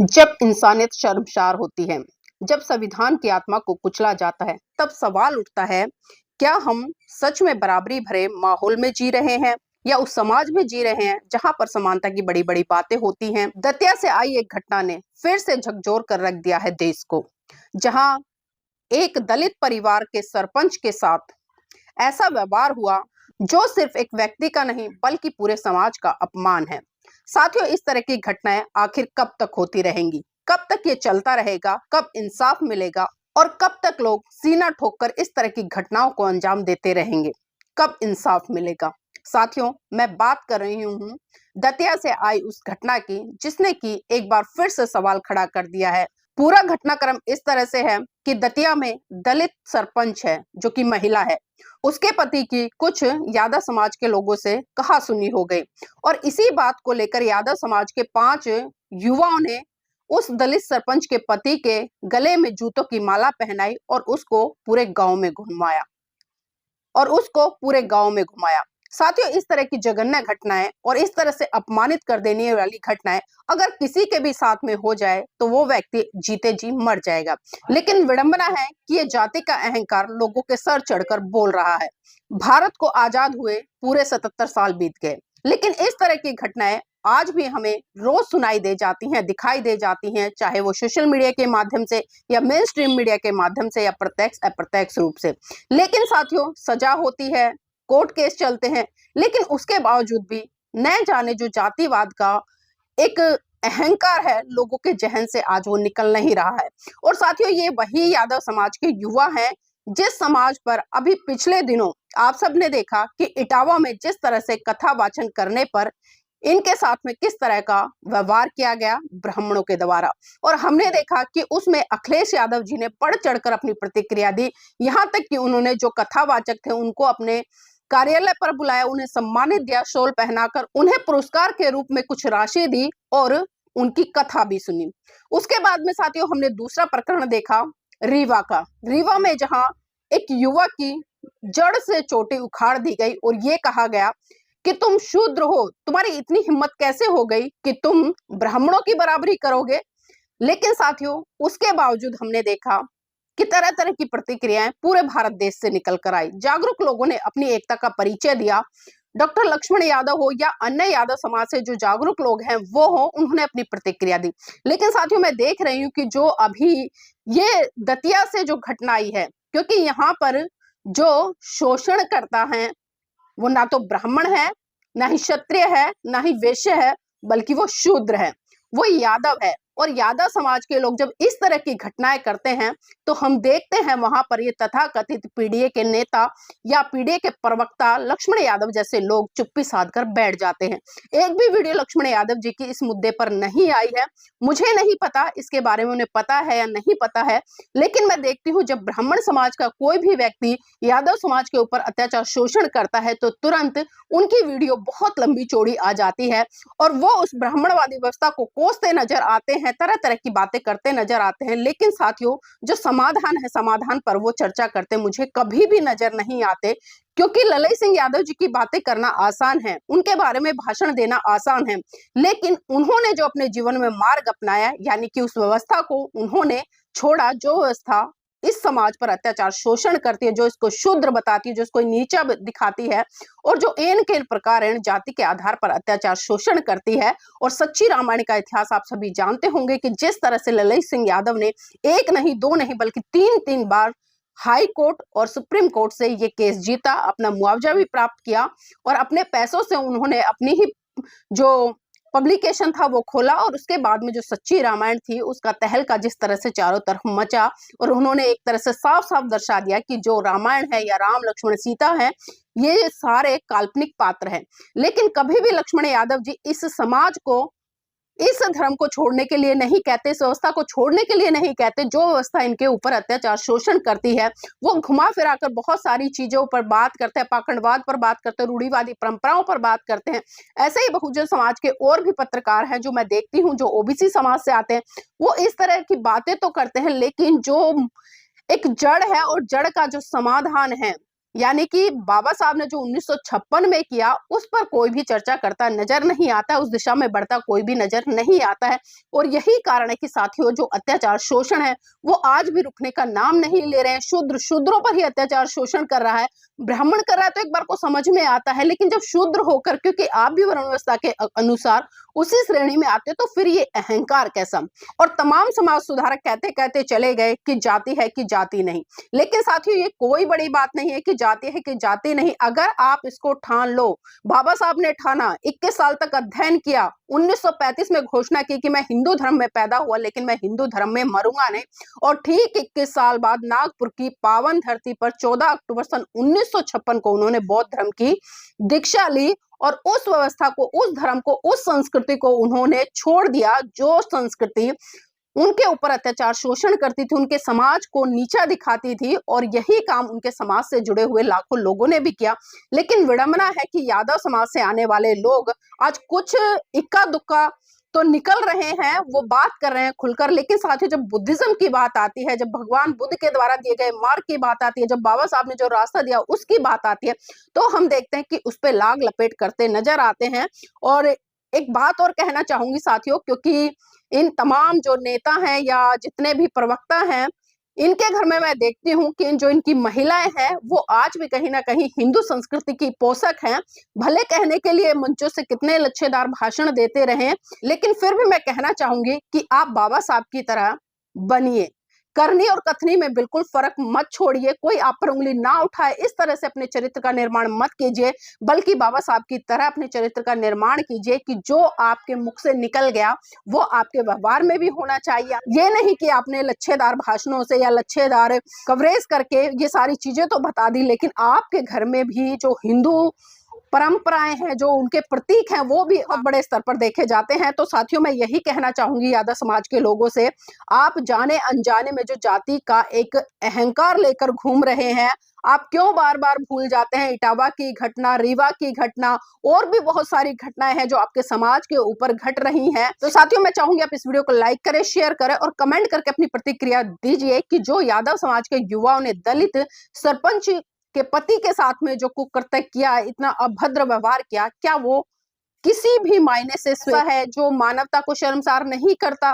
जब इंसानियत शर्मसार होती है, जब संविधान की आत्मा को कुचला जाता है, तब सवाल उठता है, क्या हम सच में बराबरी भरे माहौल में जी रहे हैं या उस समाज में जी रहे हैं जहां पर समानता की बड़ी-बड़ी बातें होती हैं। दतिया से आई एक घटना ने फिर से झकझोर कर रख दिया है देश को, जहां एक दलित परिवार के सरपंच के साथ ऐसा व्यवहार हुआ जो सिर्फ एक व्यक्ति का नहीं बल्कि पूरे समाज का अपमान है। साथियों, इस तरह की घटनाएं आखिर कब तक होती रहेंगी? कब तक ये चलता रहेगा? कब इंसाफ मिलेगा? और कब तक लोग सीना ठोककर इस तरह की घटनाओं को अंजाम देते रहेंगे? कब इंसाफ मिलेगा? साथियों, मैं बात कर रही हूँ दतिया से आई उस घटना की, जिसने की एक बार फिर से सवाल खड़ा कर दिया है। पूरा घटनाक्रम इस तरह से है कि दतिया में दलित सरपंच है जो कि महिला है। उसके पति की कुछ यादव समाज के लोगों से कहासुनी हो गई और इसी बात को लेकर यादव समाज के 5 युवाओं ने उस दलित सरपंच के पति के गले में जूतों की माला पहनाई और उसको पूरे गांव में घुमाया। साथियों, इस तरह की जघन्य घटनाएं और इस तरह से अपमानित कर देने वाली घटनाएं अगर किसी के भी साथ में हो जाए तो वो व्यक्ति जीते जी मर जाएगा। लेकिन विडंबना है कि ये जाति का अहंकार लोगों के सर चढ़कर बोल रहा है। भारत को आजाद हुए पूरे 77 साल बीत गए, लेकिन इस तरह की घटनाएं आज भी हमें रोज सुनाई दे जाती हैं, दिखाई दे जाती हैं, चाहे वो सोशल मीडिया के माध्यम से या मेन स्ट्रीम मीडिया के माध्यम से या प्रत्यक्ष अप्रत्यक्ष रूप से। लेकिन साथियों, सजा होती है, कोर्ट केस चलते हैं, लेकिन उसके बावजूद भी न जाने जो जातिवाद का एक अहंकार है लोगों के जहन से आज वो निकल नहीं रहा है। और साथियों, ये वही यादव समाज के युवा हैं जिस समाज पर अभी पिछले दिनों आप सबने देखा कि इटावा में जिस तरह से कथा वाचन करने पर इनके साथ में किस तरह का व्यवहार किया गया ब्राह्मणों के द्वारा। और हमने देखा कि उसमें अखिलेश यादव जी ने बढ़ चढ़कर अपनी प्रतिक्रिया दी। यहाँ तक कि उन्होंने जो कथावाचक थे उनको अपने कार्यालय पर बुलाया, उन्हें सम्मानित दिया, शॉल पहनाकर उन्हें पुरस्कार के रूप में कुछ राशि दी और उनकी कथा भी सुनी। उसके बाद में साथियों, हमने दूसरा प्रकरण देखा रीवा का। रीवा में जहां एक युवक की जड़ से चोटी उखाड़ दी गई और ये कहा गया कि तुम शूद्र हो, तुम्हारी इतनी हिम्मत कैसे हो गई कि तुम ब्राह्मणों की बराबरी करोगे। लेकिन साथियों, उसके बावजूद हमने देखा कि तरह तरह की प्रतिक्रियाएं पूरे भारत देश से निकल कर आई। जागरूक लोगों ने अपनी एकता का परिचय दिया। डॉक्टर लक्ष्मण यादव हो या अन्य यादव समाज से जो जागरूक लोग हैं वो हो, उन्होंने अपनी प्रतिक्रिया दी। लेकिन साथियों, मैं देख रही हूँ कि जो अभी ये दतिया से जो घटना आई है, क्योंकि यहाँ पर जो शोषण करता है वो ना तो ब्राह्मण है, ना ही क्षत्रिय है, ना ही वैश्य है, बल्कि वो शूद्र है, वो यादव है। और यादव समाज के लोग जब इस तरह की घटनाएं करते हैं तो हम देखते हैं वहां पर ये तथाकथित पीडीए के नेता या पीडीए के प्रवक्ता लक्ष्मण यादव जैसे लोग चुप्पी साध कर बैठ जाते हैं। एक भी वीडियो लक्ष्मण यादव जी की इस मुद्दे पर नहीं आई है। मुझे नहीं पता इसके बारे में उन्हें पता है या नहीं पता है, लेकिन मैं देखती हूँ जब ब्राह्मण समाज का कोई भी व्यक्ति यादव समाज के ऊपर अत्याचार शोषण करता है तो तुरंत उनकी वीडियो बहुत लंबी चौड़ी आ जाती है और वो उस ब्राह्मणवादी व्यवस्था को कोसते नजर आते हैं, तरह तरह की बातें करते नजर आते हैं। लेकिन साथियों, जो समाधान है, समाधान पर वो चर्चा करते मुझे कभी भी नजर नहीं आते, क्योंकि ललई सिंह यादव जी की बातें करना आसान है, उनके बारे में भाषण देना आसान है, लेकिन उन्होंने जो अपने जीवन में मार्ग अपनाया, यानी कि उस व्यवस्था को उन्होंने छोड़ा जो व्यवस्था इस समाज पर अत्याचार शोषण करती है, जो इसको शूद्र बताती है, जो इसको नीचा दिखाती है और जो एन के प्रकार जाति के आधार पर अत्याचार शोषण करती है। और सच्ची रामायण का इतिहास आप सभी जानते होंगे कि जिस तरह से ललई सिंह यादव ने एक नहीं, दो नहीं, बल्कि तीन बार हाई कोर्ट और सुप्रीम कोर्ट से ये केस जीता, अपना मुआवजा भी प्राप्त किया और अपने पैसों से उन्होंने अपनी ही जो पब्लिकेशन था वो खोला और उसके बाद में जो सच्ची रामायण थी उसका तहलका जिस तरह से चारों तरफ मचा और उन्होंने एक तरह से साफ साफ दर्शा दिया कि जो रामायण है या राम लक्ष्मण सीता है ये सारे काल्पनिक पात्र हैं। लेकिन कभी भी लक्ष्मण यादव जी इस समाज को, इस धर्म को छोड़ने के लिए नहीं कहते, इस व्यवस्था को छोड़ने के लिए नहीं कहते। जो व्यवस्था इनके ऊपर अत्याचार शोषण करती है वो घुमा फिरा कर बहुत सारी चीजों पर बात करते हैं, पाखंडवाद पर बात करते हैं, रूढ़िवादी परंपराओं पर बात करते हैं। ऐसे ही बहुजन समाज के और भी पत्रकार हैं जो मैं देखती हूँ, जो ओबीसी समाज से आते हैं, वो इस तरह की बातें तो करते हैं, लेकिन जो एक जड़ है और जड़ का जो समाधान है यानी कि बाबा साहब ने जो 1956 में किया उस पर कोई भी चर्चा करता नजर नहीं आता है, उस दिशा में बढ़ता कोई भी नजर नहीं आता है। और यही कारण है कि साथियों, जो अत्याचार शोषण है वो आज भी रुकने का नाम नहीं ले रहे हैं। शूद्रों पर ही अत्याचार शोषण कर रहा है। ब्राह्मण कर रहा है तो एक बार को समझ में आता है, लेकिन जब शूद्र होकर, क्योंकि आप भी वर्ण व्यवस्था के अनुसार उसी श्रेणी में आते, तो फिर ये अहंकार कैसा। और तमाम समाज सुधारक कहते कहते चले गए कि जाति है कि जाति नहीं। लेकिन साथियों, ये कोई बड़ी बात नहीं है कि जाति है कि जाति नहीं। अगर आप इसको ठान लो, बाबा साहब ने ठाना, 21 साल तक अध्ययन किया, 1935 में घोषणा की कि मैं हिंदू धर्म में पैदा हुआ लेकिन मैं हिंदू धर्म में मरूंगा नहीं। और ठीक 21 साल बाद नागपुर की पावन धरती पर 14 अक्टूबर सन 1956 को उन्होंने बौद्ध धर्म की दीक्षा ली और उस व्यवस्था को, उस धर्म को, उस संस्कृति को उन्होंने छोड़ दिया जो संस्कृति उनके ऊपर अत्याचार शोषण करती थी, उनके समाज को नीचा दिखाती थी। और यही काम उनके समाज से जुड़े हुए लाखों लोगों ने भी किया। लेकिन विडंबना है कि यादव समाज से आने वाले लोग आज कुछ इक्का दुक्का तो निकल रहे हैं, वो बात कर रहे हैं खुलकर। लेकिन साथियों, जब बुद्धिज्म की बात आती है, जब भगवान बुद्ध के द्वारा दिए गए मार्ग की बात आती है, जब बाबा साहब ने जो रास्ता दिया उसकी बात आती है, तो हम देखते हैं कि उस पर लाग लपेट करते नजर आते हैं। और एक बात और कहना चाहूंगी साथियों, क्योंकि इन तमाम जो नेता हैं या जितने भी प्रवक्ता हैं, इनके घर में मैं देखती हूँ कि जो इनकी महिलाएं हैं वो आज भी कहीं ना कहीं हिंदू संस्कृति की पोषक हैं। भले कहने के लिए मंचों से कितने लच्छेदार भाषण देते रहे, लेकिन फिर भी मैं कहना चाहूंगी कि आप बाबा साहब की तरह बनिए। करनी और कथनी में बिल्कुल फर्क मत छोड़िए, कोई आप पर उंगली ना उठाए, इस तरह से अपने चरित्र का निर्माण मत कीजिए, बल्कि बाबा साहब की तरह अपने चरित्र का निर्माण कीजिए कि जो आपके मुख से निकल गया वो आपके व्यवहार में भी होना चाहिए। ये नहीं कि आपने लच्छेदार भाषणों से या लच्छेदार कवरेज करके ये सारी चीजें तो बता दी, लेकिन आपके घर में भी जो हिंदू परंपराएं हैं, जो उनके प्रतीक हैं, वो भी बहुत बड़े स्तर पर देखे जाते हैं। तो साथियों, मैं यही कहना चाहूंगी यादव समाज के लोगों से, आप जाने अनजाने में जो जाति का एक अहंकार लेकर घूम रहे हैं, आप क्यों बार बार भूल जाते हैं इटावा की घटना, रीवा की घटना, और भी बहुत सारी घटनाएं हैं जो आपके समाज के ऊपर घट रही हैं। तो साथियों, मैं चाहूंगी आप इस वीडियो को लाइक करें, शेयर करें और कमेंट करके अपनी प्रतिक्रिया दीजिए कि जो यादव समाज के युवाओं ने दलित सरपंच के पति के साथ में जो कुकृत्य किया, इतना अभद्र व्यवहार किया, क्या वो किसी भी मायने से है जो मानवता को शर्मसार नहीं करता?